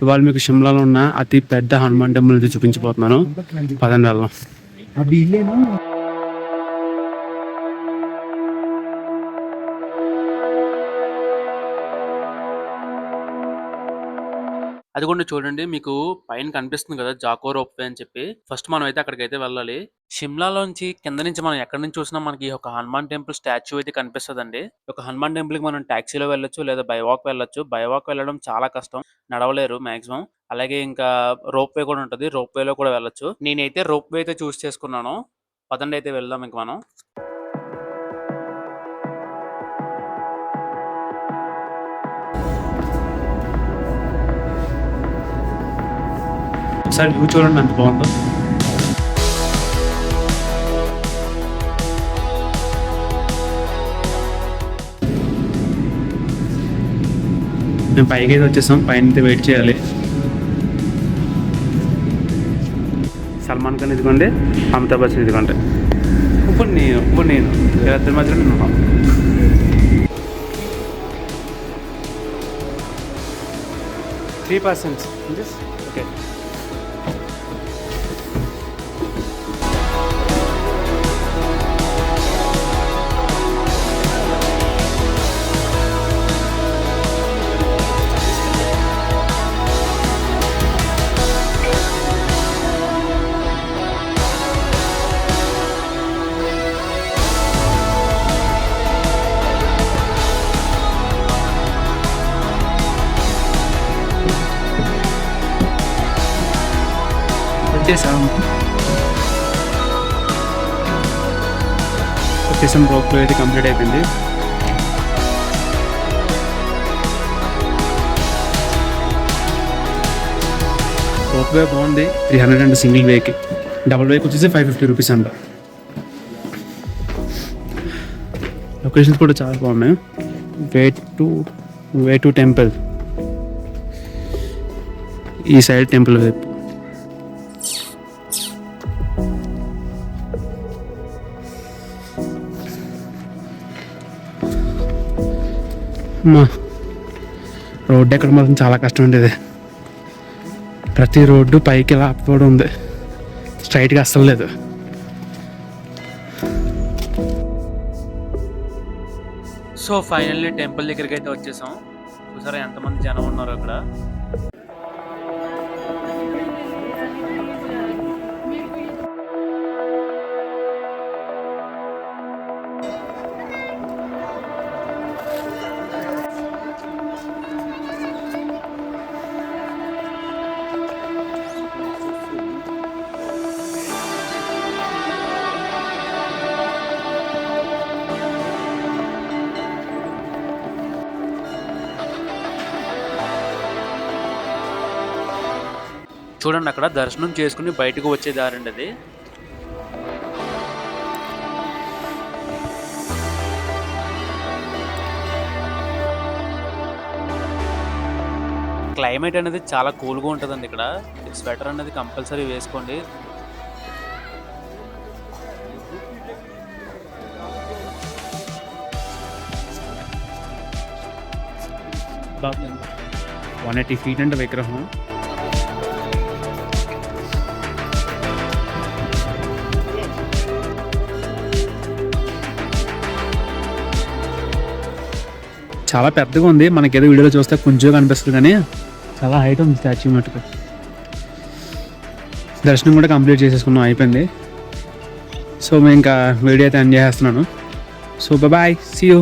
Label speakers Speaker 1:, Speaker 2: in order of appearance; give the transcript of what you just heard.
Speaker 1: ఇవాళ మీకు షిమ్లాలో ఉన్న అతి పెద్ద హనుమాన్ టెంపుల్ అయితే చూపించబోతున్నాను. పదండి వెళ్దాం. అది కూడా చూడండి, మీకు పైన కనిపిస్తుంది కదా జాకో రోప్ వే అని చెప్పి. ఫస్ట్ మనం అయితే అక్కడికైతే వెళ్ళాలి. షిమ్లాలోంచి కింద నుంచి మనం ఎక్కడి నుంచి చూసినా మనకి ఒక హనుమాన్ టెంపుల్ స్టాచ్యూ అయితే కనిపిస్తుందండి. ఒక హనుమాన్ టెంపుల్ కి మనం టాక్సీలో వెళ్ళొచ్చు, లేదా బై వాక్ వెళ్ళొచ్చు. బై వాక్ వెళ్ళడం చాలా కష్టం, నడవలేరు మాక్సిమం. అలాగే ఇంకా రోప్ వే కూడా ఉంటది, రోప్ వేలో కూడా వెళ్ళొచ్చు. నేనైతే రోప్ వే అయితే చూస్ చేసుకున్నాను. పదండి అయితే వెళ్దాం ఇంక మనం. ఒకసారి వ్యూ చూడండి ఎంత బాగుందో. మేము పైకి అయితే వచ్చేసాం, పైన అయితే వెయిట్ చేయాలి. సల్మాన్ ఖాన్ ఇదిగోండి, అమితాబ్ బచ్చన్ ఇదిగోండి. ఇప్పుడు నేను ఇద్దరి మధ్యలో నేను 3%. ఓకే. వచ్చేసాం. రోప్ అయితే కంప్లీట్ అయిపోయింది. రోప్ వే బాగుంది. 300 అండ్ సింగిల్ వేకి. డబుల్ వేకి వచ్చేసి 550 రూపీస్ అంట. లొకేషన్స్ కూడా చాలా బాగున్నాయి. వే టు టెంపుల్, ఈ సైడ్ టెంపుల్ వైపు. రోడ్డు ఎక్కడ మాత్రం చాలా కష్టం ఉండేది. ప్రతి రోడ్డు పైకి ఇలా అప్పుడు ఉంది, స్ట్రైట్గా అస్సలు లేదు. సో ఫైనల్లీ టెంపుల్ దగ్గరికి అయితే వచ్చేసాం. చూసారా ఎంతమంది జనం ఉన్నారు అక్కడ. చూడండి, అక్కడ దర్శనం చేసుకుని బయటకు వచ్చే దారండి అది. క్లైమేట్ అనేది చాలా కూల్గా ఉంటుందండి ఇక్కడ. స్వెటర్ అనేది కంపల్సరీ వేసుకోండి. బాగా 180 feet అంటే విగ్రహం. చాలా పెద్దగా ఉంది. మనకేదో వీడియోలో చూస్తే కొంచెం కనిపిస్తుంది, కానీ చాలా హైట్ ఉంది స్టాచ్యూ మటుకు. దర్శనం కూడా కంప్లీట్ చేసేసుకున్నాం, అయిపోయింది. సో మేము ఇంకా వీడియో అయితే ఎంజాయ్ చేస్తున్నాను. So bye, see you.